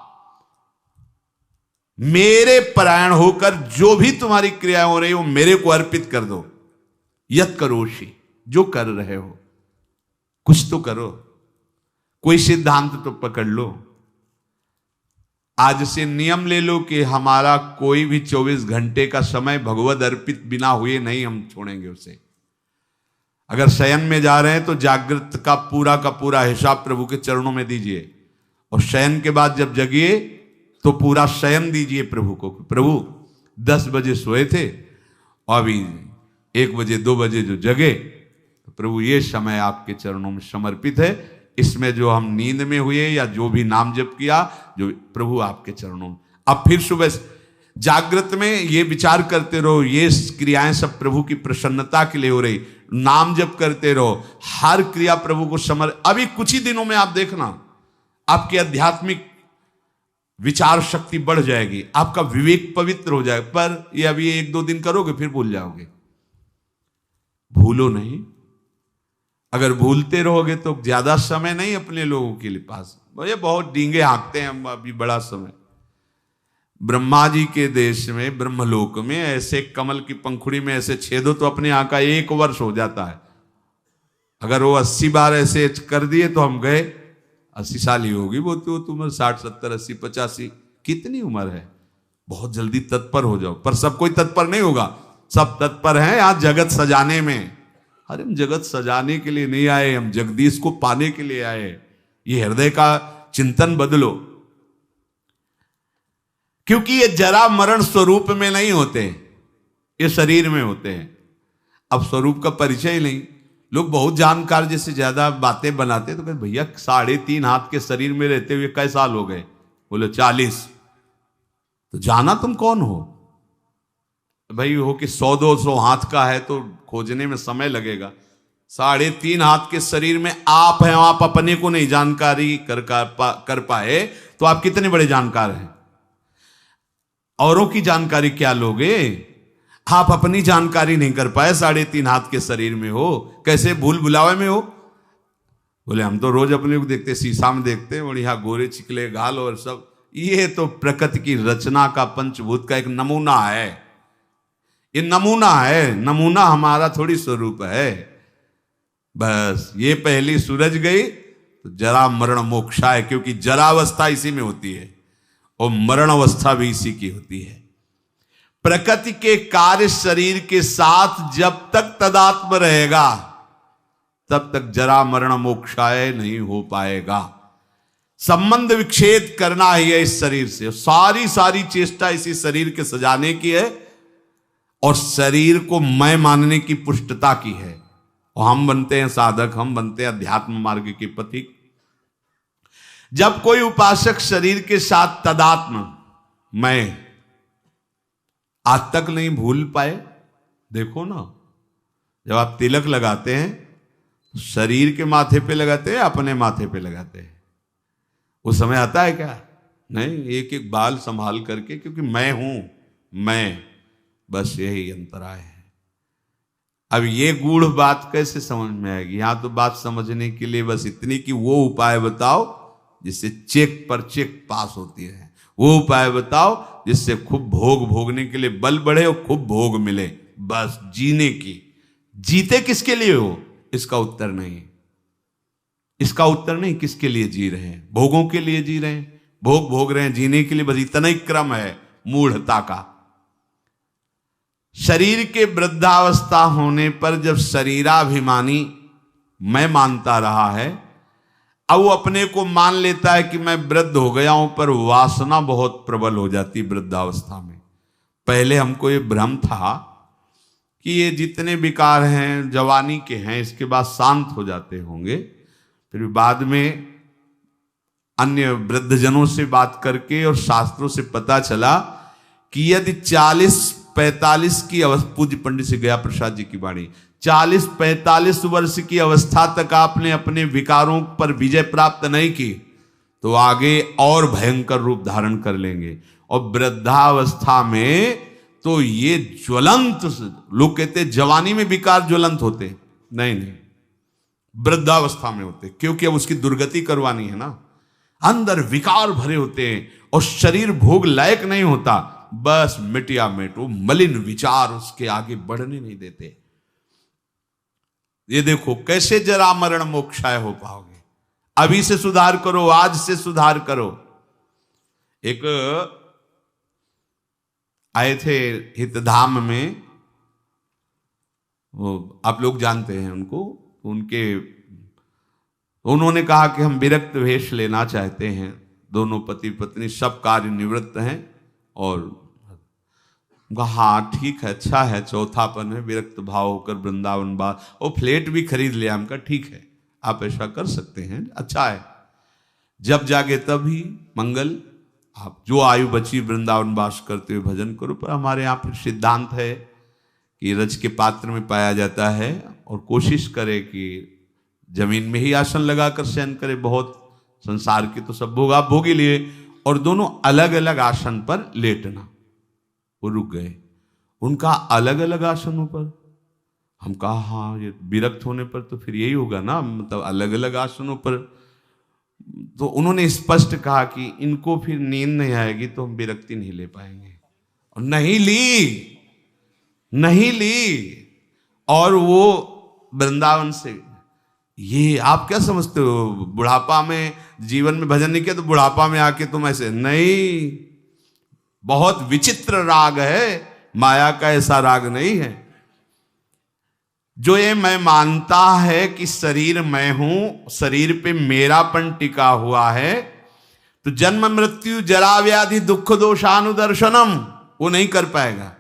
मेरे परायण होकर जो भी तुम्हारी क्रियाएं हो रही हो मेरे को अर्पित कर दो। यत करोषि, जो कर रहे हो कुछ तो करो, कोई सिद्धांत तो पकड़ लो। आज से नियम ले लो कि हमारा कोई भी 24 घंटे का समय भगवद अर्पित बिना हुए नहीं हम छोड़ेंगे उसे। अगर शयन में जा रहे हैं तो जागृत का पूरा हिसाब प्रभु के चरणों में दीजिए, और शयन के बाद जब जगिए तो पूरा शयन दीजिए प्रभु को। प्रभु 10 बजे सोए थे और अभी 1 बजे 2 बजे जो जगे, तो प्रभु ये समय आपके चरणों में समर्पित है। इसमें जो हम नींद में हुए या जो भी नाम जप किया, जो प्रभु आपके चरणों में। अब फिर सुबह जागृत में ये विचार करते रहो, ये क्रियाएं सब प्रभु की प्रसन्नता के लिए हो रही। नाम जप करते रहो, हर क्रिया प्रभु को अभी कुछ ही दिनों में आप देखना आपकी आध्यात्मिक विचार शक्ति बढ़ जाएगी, आपका विवेक पवित्र हो जाएगा। पर ये अभी 1-2 दिन करोगे फिर भूल जाओगे। भूलो नहीं, अगर भूलते रहोगे तो ज्यादा समय नहीं अपने लोगों के लिए पास। ये बहुत डींगे हाँकते हैं हम, अभी बड़ा समय। ब्रह्मा जी के देश में, ब्रह्मलोक में ऐसे कमल की पंखुड़ी में ऐसे छेदो तो अपने यहाँ का 1 वर्ष हो जाता है। अगर वो 80 बार ऐसे कर दिए तो हम गए। 80 साल ही होगी वो तो उम्र, 60, 70, 80, 85 कितनी उम्र है। बहुत जल्दी तत्पर हो जाओ। पर सब कोई तत्पर नहीं होगा, सब तत्पर हैं यहाँ जगत सजाने में। अरे हम जगत सजाने के लिए नहीं आए, हम जगदीश को पाने के लिए आए। ये हृदय का चिंतन बदलो, क्योंकि ये जरा मरण स्वरूप में नहीं होते, ये शरीर में होते हैं। अब स्वरूप का परिचय ही नहीं। लोग बहुत जानकार जैसे ज्यादा बातें बनाते तो कहते भैया 3.5 हाथ के शरीर में रहते हुए कई साल हो गए? बोले 40। तो जाना तुम कौन हो भाई? हो कि 100-200 हाथ का है तो खोजने में समय लगेगा। 3.5 हाथ के शरीर में आप हैं, आप अपने को नहीं जानकारी कर पाए तो आप कितने बड़े जानकार हैं? औरों की जानकारी क्या लोगे? आप अपनी जानकारी नहीं कर पाए, 3.5 हाथ के शरीर में हो, कैसे भूल भुलावे में हो? बोले हम तो रोज अपने को देखते, शीशा में देखते हैं बढ़िया गोरे चिकले गाल और सब। ये तो प्रकृति की रचना का, पंचभूत का एक नमूना है। ये नमूना है, नमूना हमारा थोड़ी स्वरूप है। बस ये पहली सूरज गई तो जरा मरण मोक्षा है, क्योंकि जरावस्था इसी में होती है और मरण अवस्था भी इसी की होती है। प्रकृति के कार्य शरीर के साथ जब तक तदात्म रहेगा तब तक जरा मरण मोक्षाय नहीं हो पाएगा। संबंध विच्छेद करना ही है इस शरीर से। सारी चेष्टा इसी शरीर के सजाने की है और शरीर को मैं मानने की पुष्टता की है। और हम बनते हैं साधक, हम बनते हैं अध्यात्म मार्ग के पथिक। जब कोई उपासक शरीर के साथ तदात्म मैं आज तक नहीं भूल पाए, देखो ना, जब आप तिलक लगाते हैं शरीर के माथे पे लगाते हैं, अपने माथे पे लगाते हैं, उस समय आता है क्या? नहीं, एक एक बाल संभाल करके, क्योंकि मैं हूं, मैं, बस यही अंतराय है। अब ये गूढ़ बात कैसे समझ में आएगी? यहां तो बात समझने के लिए बस इतनी कि वो उपाय बताओ जिससे चेक पर चेक पास होती है। वो उपाय बताओ जिससे खूब भोग भोगने के लिए बल बढ़े और खूब भोग मिले, बस जीने की। जीते किसके लिए हो? इसका उत्तर नहीं। इसका उत्तर नहीं किसके लिए जी रहे हैं। भोगों के लिए जी रहे हैं, भोग भोग रहे हैं, जीने के लिए, बस इतना ही क्रम है मूढ़ता का। शरीर के वृद्धावस्था होने पर जब शरीराभिमानी मैं मानता रहा है, अब वो अपने को मान लेता है कि मैं वृद्ध हो गया हूं, पर वासना बहुत प्रबल हो जाती वृद्धावस्था में। पहले हमको ये भ्रम था कि ये जितने विकार हैं जवानी के हैं, इसके बाद शांत हो जाते होंगे, फिर बाद में अन्य वृद्धजनों से बात करके और शास्त्रों से पता चला कि यदि 40-45 की अवस्था, पूज्य पंडित श्री गया प्रसाद जी की वाणी, 40-45 वर्ष की अवस्था तक आपने अपने विकारों पर विजय प्राप्त नहीं की तो आगे और भयंकर रूप धारण कर लेंगे। और वृद्धावस्था में तो ये ज्वलंत, लोग कहते जवानी में विकार ज्वलंत होते, नहीं नहीं, वृद्धावस्था में होते, क्योंकि अब उसकी दुर्गति करवानी है ना। अंदर विकार भरे होते हैं और शरीर भोग लायक नहीं होता, बस मिटिया मिट, वो मलिन विचार उसके आगे बढ़ने नहीं देते। ये देखो कैसे जरा मरण मोक्षाय हो पाओगे। अभी से सुधार करो, आज से सुधार करो। एक आए थे हितधाम में, वो आप लोग जानते हैं उनको, उन्होंने कहा कि हम विरक्त वेश लेना चाहते हैं। दोनों पति पत्नी सब कार्य निवृत्त हैं और हाँ ठीक है, अच्छा है, चौथापन है, विरक्त भाव होकर वृंदावन बास, वो फ्लैट भी खरीद लिया। हमका ठीक है, आप ऐसा कर सकते हैं, अच्छा है, जब जागे तभी मंगल, आप जो आयु बची वृंदावन वास करते हुए भजन करो। पर हमारे यहाँ पर सिद्धांत है कि रज के पात्र में पाया जाता है और कोशिश करे कि जमीन में ही आसन लगाकर शयन करे। बहुत संसार के तो सब भोग आप भोग ही लिए, और दोनों अलग अलग आसन पर लेटना। वो रुक गए, उनका अलग अलग आसनों पर। हम कहा हाँ, ये विरक्त होने पर तो फिर यही होगा ना, मतलब अलग अलग आसनों पर। तो उन्होंने स्पष्ट कहा कि इनको फिर नींद नहीं आएगी तो हम विरक्ति नहीं ले पाएंगे, और नहीं ली। और वो वृंदावन से, ये आप क्या समझते हो, बुढ़ापा में जीवन में भजन नहीं किया तो बुढ़ापा में आके तुम ऐसे, नहीं, बहुत विचित्र राग है, माया का ऐसा राग नहीं है। जो ये मैं मानता है कि शरीर मैं हूं, शरीर पे मेरापन टिका हुआ है, तो जन्म मृत्यु जरा व्याधि दुख दोषानुदर्शनम वो नहीं कर पाएगा।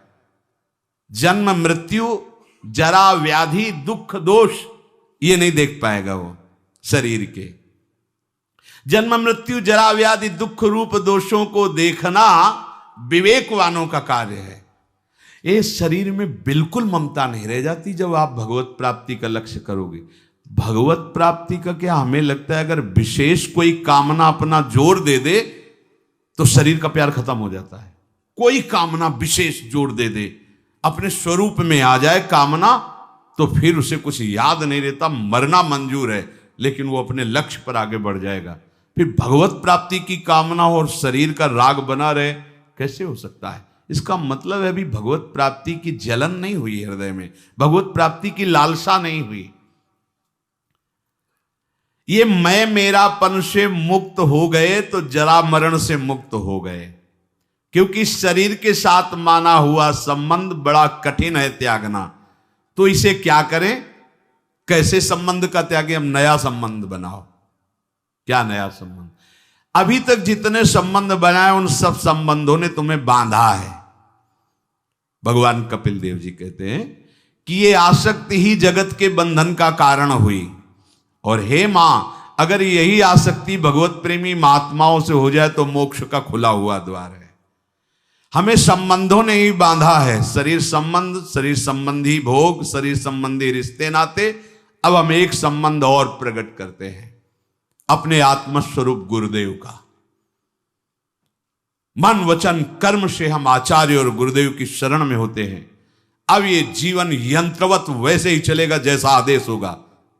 जन्म मृत्यु जरा व्याधि दुख दोष ये नहीं देख पाएगा वो शरीर के। जन्म मृत्यु जरा व्याधि दुख रूप दोषों को देखना विवेकवानों का कार्य है। ये शरीर में बिल्कुल ममता नहीं रह जाती जब आप भगवत प्राप्ति का लक्ष्य करोगे। भगवत प्राप्ति का क्या, हमें लगता है अगर विशेष कोई कामना अपना जोर दे दे तो शरीर का प्यार खत्म हो जाता है। कोई कामना विशेष जोर दे दे, अपने स्वरूप में आ जाए कामना, तो फिर उसे कुछ याद नहीं रहता, मरना मंजूर है, लेकिन वो अपने लक्ष्य पर आगे बढ़ जाएगा। फिर भगवत प्राप्ति की कामना और शरीर का राग बना रहे, कैसे हो सकता है? इसका मतलब है अभी भगवत प्राप्ति की जलन नहीं हुई हृदय में, भगवत प्राप्ति की लालसा नहीं हुई। ये मैं मेरापन से मुक्त हो गए तो जरा मरण से मुक्त हो गए, क्योंकि शरीर के साथ माना हुआ संबंध बड़ा कठिन है त्यागना। तो इसे क्या करें, कैसे संबंध का त्यागे? हम नया संबंध बनाओ। क्या नया संबंध? अभी तक जितने संबंध बनाए उन सब संबंधों ने तुम्हें बांधा है। भगवान कपिल देव जी कहते हैं कि ये आसक्ति ही जगत के बंधन का कारण हुई, और हे मां, अगर यही आसक्ति भगवत प्रेमी महात्माओं से हो जाए तो मोक्ष का खुला हुआ द्वार है। हमें संबंधों ने ही बांधा है, शरीर संबंध, शरीर संबंधी भोग, शरीर संबंधी रिश्ते नाते। अब हम एक संबंध और प्रकट करते हैं, अपने आत्मस्वरूप गुरुदेव का। मन वचन कर्म से हम आचार्य और गुरुदेव की शरण में होते हैं। अब ये जीवन यंत्रवत वैसे ही चलेगा जैसा आदेश होगा,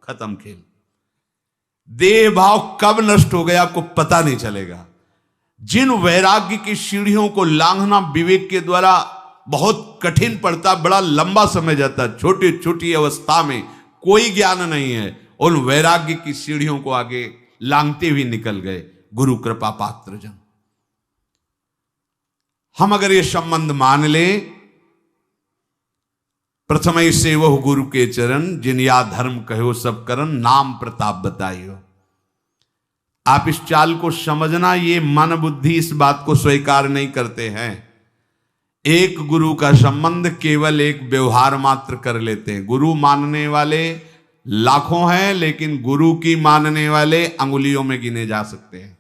खत्म खेल। देह भाव कब नष्ट हो गया आपको पता नहीं चलेगा। जिन वैराग्य की सीढ़ियों को लांघना विवेक के द्वारा बहुत कठिन पड़ता, बड़ा लंबा समय जाता, छोटी छोटी अवस्था में कोई ज्ञान नहीं है, उन वैराग्य की सीढ़ियों को आगे लांघते हुए निकल गए गुरु कृपा पात्र जन। हम अगर ये संबंध मान ले, प्रथम ही से वह गुरु के चरण, जिन या धर्म कहो सब करन, नाम प्रताप बताइयो। आप इस चाल को समझना, ये मन बुद्धि इस बात को स्वीकार नहीं करते हैं। एक गुरु का संबंध केवल एक व्यवहार मात्र कर लेते हैं। गुरु मानने वाले लाखों हैं, लेकिन गुरु की मानने वाले अंगुलियों में गिने जा सकते हैं।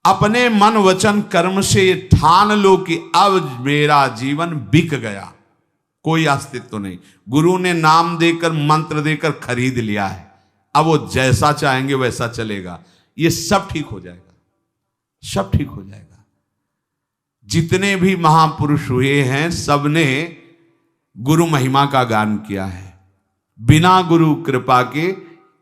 अपने मन वचन कर्म से ये ठान लो कि अब मेरा जीवन बिक गया, कोई अस्तित्व नहीं। गुरु ने नाम देकर मंत्र देकर खरीद लिया है, अब वो जैसा चाहेंगे वैसा चलेगा। ये सब ठीक हो जाएगा, सब ठीक हो जाएगा। जितने भी महापुरुष हुए हैं सबने गुरु महिमा का गान किया है। बिना गुरु कृपा के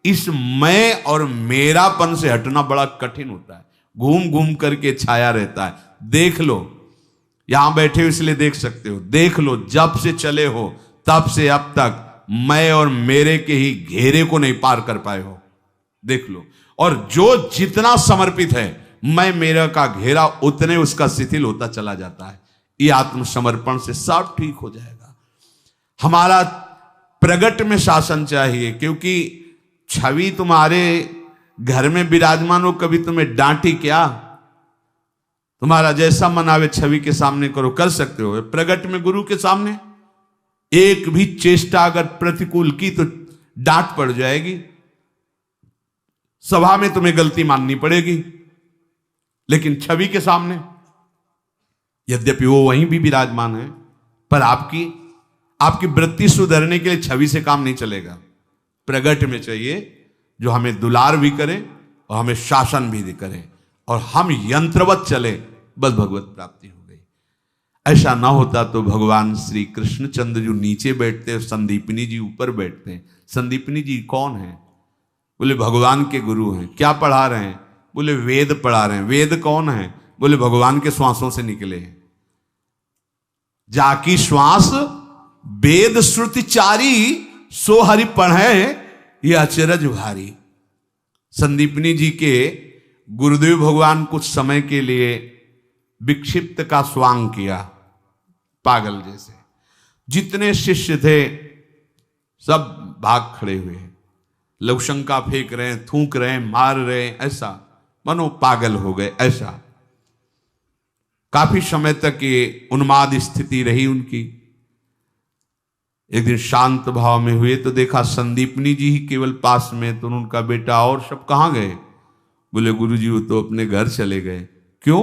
इस मैं और मेरापन से हटना बड़ा कठिन होता है, घूम घूम करके छाया रहता है। देख लो, यहां बैठे हो इसलिए देख सकते हो, देख लो जब से चले हो तब से अब तक मैं और मेरे के ही घेरे को नहीं पार कर पाए हो, देख लो। और जो जितना समर्पित है मैं मेरा का घेरा उतने उसका शिथिल होता चला जाता है। ये आत्मसमर्पण से सब ठीक हो जाएगा। हमारा प्रगट में शासन चाहिए, क्योंकि छवि तुम्हारे घर में विराजमान हो, कभी तुम्हें डांटी क्या? तुम्हारा जैसा मन आवे छवि के सामने करो, कर सकते हो। प्रगट में गुरु के सामने एक भी चेष्टा अगर प्रतिकूल की तो डांट पड़ जाएगी, सभा में तुम्हें गलती माननी पड़ेगी। लेकिन छवि के सामने यद्यपि वो वहीं भी विराजमान है, पर आपकी वृत्ति सुधरने के लिए छवि से काम नहीं चलेगा। प्रगट में चाहिए जो हमें दुलार भी करे और हमें शासन भी करे और हम यंत्रवत चले, बस भगवत प्राप्ति हो गई। ऐसा ना होता तो भगवान श्री कृष्णचंद्र जो नीचे बैठते हैं, संदीपनी जी ऊपर बैठते हैं। संदीपनी जी कौन है? बोले भगवान के गुरु हैं। क्या पढ़ा रहे हैं? बोले वेद पढ़ा रहे हैं। वेद कौन है? बोले भगवान के श्वासों से निकले हैं। जाकी श्वास वेद श्रुति चारी, सो हरि पढ़े ये अचरज भारी। संदीपनी जी के गुरुदेव भगवान कुछ समय के लिए विक्षिप्त का स्वांग किया, पागल जैसे। जितने शिष्य थे सब भाग खड़े हुए हैं, लवशंका फेंक रहे हैं, थूक रहे हैं, मार रहे हैं, ऐसा मनो पागल हो गए। ऐसा काफी समय तक ये उन्माद स्थिति रही उनकी। एक दिन शांत भाव में हुए तो देखा संदीपनी जी ही केवल पास में, तो उनका बेटा और सब कहां गए? बोले गुरुजी वो तो अपने घर चले गए। क्यों?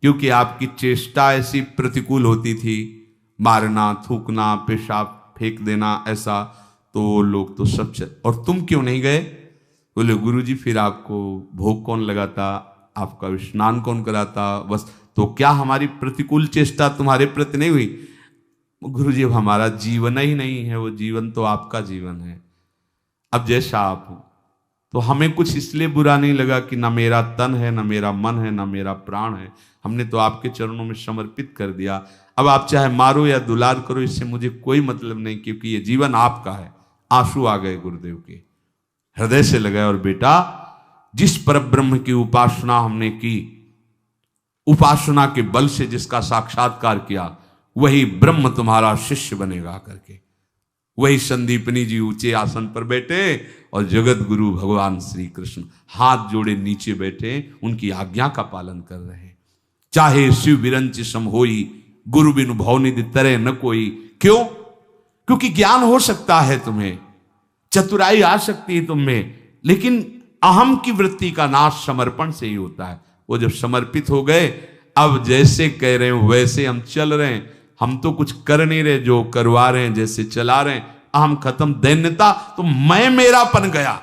क्योंकि आपकी चेष्टा ऐसी प्रतिकूल होती थी, मारना, थूकना, पेशाब फेंक देना, ऐसा, तो लोग तो सब और तुम क्यों नहीं गए? बोले गुरुजी फिर आपको भोग कौन लगाता, आपका स्नान कौन कराता, बस। तो क्या हमारी प्रतिकूल चेष्टा तुम्हारे प्रति नहीं हुई? गुरुजी अब हमारा जीवन ही नहीं है, वो जीवन तो आपका जीवन है। अब जैसा आप हो, तो हमें कुछ इसलिए बुरा नहीं लगा कि ना मेरा तन है, ना मेरा मन है, ना मेरा प्राण है। हमने तो आपके चरणों में समर्पित कर दिया। अब आप चाहे मारो या दुलार करो, इससे मुझे कोई मतलब नहीं, क्योंकि ये जीवन आपका है। आंसू आ गए गुरुदेव के, हृदय से लगाए। और बेटा, जिस परब्रह्म की उपासना हमने की, उपासना के बल से जिसका साक्षात्कार किया, वही ब्रह्म तुम्हारा शिष्य बनेगा करके। वही संदीपनी जी ऊंचे आसन पर बैठे और जगत गुरु भगवान श्री कृष्ण हाथ जोड़े नीचे बैठे, उनकी आज्ञा का पालन कर रहे हैं। चाहे शिव विरंच सम होई, गुरु बिनु भवनिधि तरे न कोई। क्यों? क्योंकि ज्ञान हो सकता है तुम्हें, चतुराई आ सकती है तुम्हें, लेकिन अहम की वृत्ति का नाश समर्पण से ही होता है। वो जब समर्पित हो गए, अब जैसे कह रहे हैं वैसे हम चल रहे हैं। हम तो कुछ कर नहीं रहे, जो करवा रहे हैं, जैसे चला रहे हैं। अहम खत्म, दैन्यता तो मैं मेरापन गया।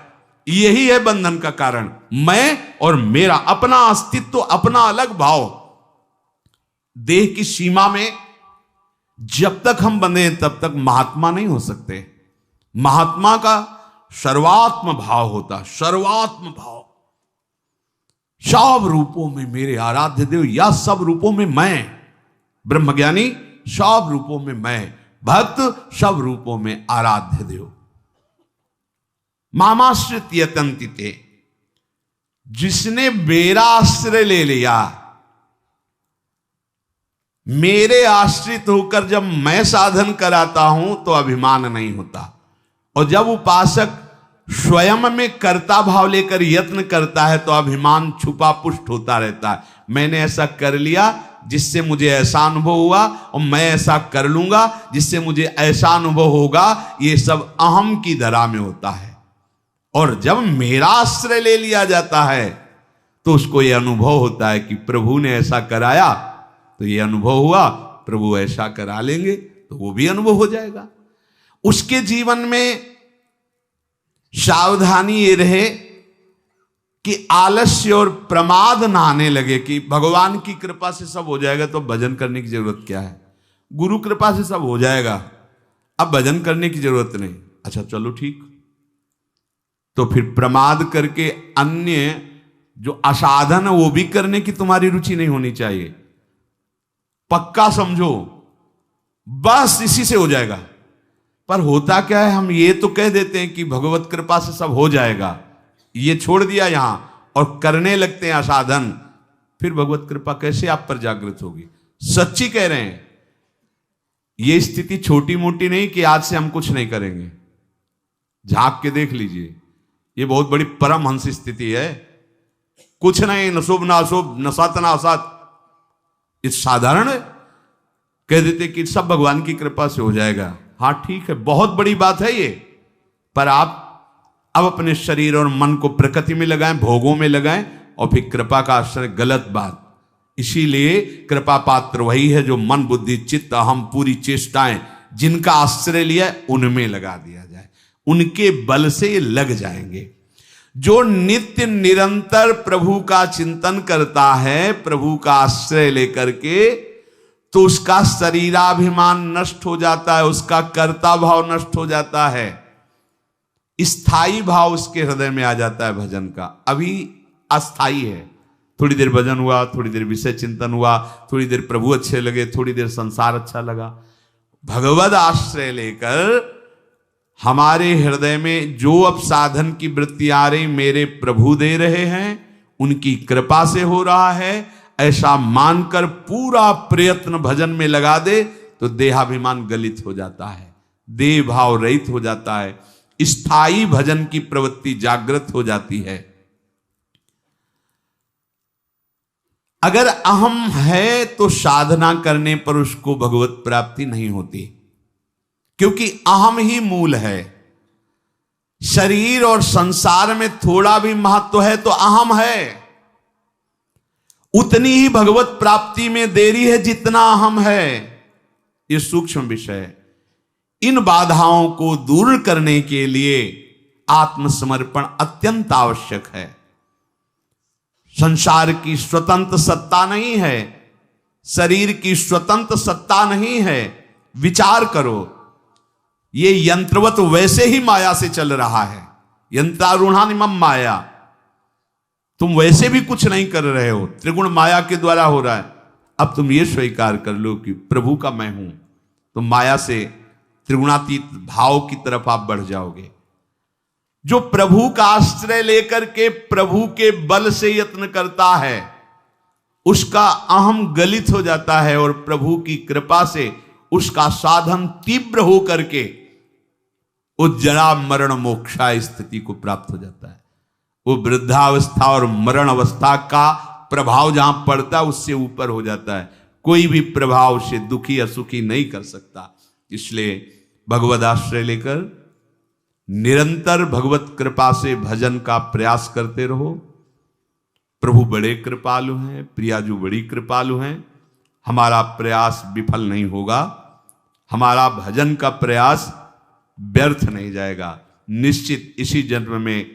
यही है बंधन का कारण, मैं और मेरा, अपना अस्तित्व, अपना अलग भाव। देह की सीमा में जब तक हम बंधे तब तक महात्मा नहीं हो सकते। महात्मा का सर्वात्म भाव होता, सर्वात्म भाव। सब रूपों में मेरे आराध्य देव, या सब रूपों में मैं। ब्रह्मज्ञानी सब रूपों में मैं, भक्त सब रूपों में आराध्य देव। मामाश्रित यतन्तिते, जिसने मेरा आश्रय ले लिया, मेरे आश्रित होकर जब मैं साधन कराता हूं तो अभिमान नहीं होता। और जब उपासक स्वयं में कर्ता भाव लेकर यत्न करता है तो अभिमान छुपा पुष्ट होता रहता है। मैंने ऐसा कर लिया जिससे मुझे ऐसा अनुभव हुआ, और मैं ऐसा कर लूंगा जिससे मुझे ऐसा अनुभव होगा। ये सब अहम की धरा में होता है। और जब मेरा आश्रय ले लिया जाता है तो उसको यह अनुभव होता है कि प्रभु ने ऐसा कराया, तो यह अनुभव हुआ, प्रभु ऐसा करा लेंगे तो वो भी अनुभव हो जाएगा। उसके जीवन में सावधानी ये रहे कि आलस्य और प्रमाद ना आने लगे कि भगवान की कृपा से सब हो जाएगा तो भजन करने की जरूरत क्या है, गुरु कृपा से सब हो जाएगा, अब भजन करने की जरूरत नहीं। अच्छा चलो ठीक, तो फिर प्रमाद करके अन्य जो असाधन है वो भी करने की तुम्हारी रुचि नहीं होनी चाहिए। पक्का समझो बस इसी से हो जाएगा। पर होता क्या है, हम ये तो कह देते हैं कि भगवत कृपा से सब हो जाएगा, ये छोड़ दिया यहां और करने लगते हैं असाधन, फिर भगवत कृपा कैसे आप पर जागृत होगी। सच्ची कह रहे हैं, ये स्थिति छोटी मोटी नहीं कि आज से हम कुछ नहीं करेंगे। झांक के देख लीजिए, ये बहुत बड़ी परमहंस स्थिति है। कुछ नहीं, न शुभ ना अशुभ, न सत ना असत, ये साधारण है। कह देते कि सब भगवान की कृपा से हो जाएगा। हाँ ठीक है, बहुत बड़ी बात है ये, पर आप अब अपने शरीर और मन को प्रकृति में लगाएं, भोगों में लगाएं और फिर कृपा का आश्रय, गलत बात। इसीलिए कृपा पात्र वही है जो मन बुद्धि चित्त अहम पूरी चेष्टाएं जिनका आश्रय लिया उनमें लगा दिया जाए, उनके बल से ये लग जाएंगे। जो नित्य निरंतर प्रभु का चिंतन करता है, प्रभु का आश्रय लेकर के, तो उसका शरीराभिमान नष्ट हो जाता है, उसका कर्ता भाव नष्ट हो जाता है, स्थायी भाव उसके हृदय में आ जाता है भजन का। अभी अस्थाई है, थोड़ी देर भजन हुआ, थोड़ी देर विषय चिंतन हुआ, थोड़ी देर प्रभु अच्छे लगे, थोड़ी देर संसार अच्छा लगा। भगवद आश्रय लेकर हमारे हृदय में जो अब साधन की वृत्ति आ रही मेरे प्रभु दे रहे हैं, उनकी कृपा से हो रहा है, ऐसा मानकर पूरा प्रयत्न भजन में लगा दे तो देहाभिमान गलित हो जाता है, देह भाव रहित हो जाता है, स्थायी भजन की प्रवृत्ति जागृत हो जाती है। अगर अहम है तो साधना करने पर उसको भगवत प्राप्ति नहीं होती, क्योंकि अहम ही मूल है। शरीर और संसार में थोड़ा भी महत्व है तो अहम है, उतनी ही भगवत प्राप्ति में देरी है जितना अहम है। यह सूक्ष्म विषय है। इन बाधाओं को दूर करने के लिए आत्मसमर्पण अत्यंत आवश्यक है। संसार की स्वतंत्र सत्ता नहीं है, शरीर की स्वतंत्र सत्ता नहीं है। विचार करो, ये यंत्रवत वैसे ही माया से चल रहा है, यंत्रारूढ़ानिमम माया। तुम वैसे भी कुछ नहीं कर रहे हो, त्रिगुण माया के द्वारा हो रहा है। अब तुम ये स्वीकार कर लो कि प्रभु का मैं हूं, तो माया से त्रिगुणातीत भाव की तरफ आप बढ़ जाओगे। जो प्रभु का आश्रय लेकर के प्रभु के बल से यत्न करता है, उसका अहम गलित हो जाता है और प्रभु की कृपा से उसका साधन तीव्र हो करके उस जरा मरण मोक्षा स्थिति को प्राप्त हो जाता है। वो वृद्धावस्था और मरण अवस्था का प्रभाव जहां पड़ता है उससे ऊपर हो जाता है। कोई भी प्रभाव से दुखी या सुखी नहीं कर सकता। इसलिए भगवद आश्रय लेकर निरंतर भगवत कृपा से भजन का प्रयास करते रहो। प्रभु बड़े कृपालु हैं, प्रियाजू बड़ी कृपालु हैं। हमारा प्रयास विफल नहीं होगा, हमारा भजन का प्रयास व्यर्थ नहीं जाएगा। निश्चित इसी जन्म में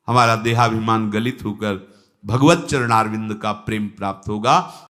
हमारा देहाभिमान गलित होकर भगवत चरणारविंद का प्रेम प्राप्त होगा।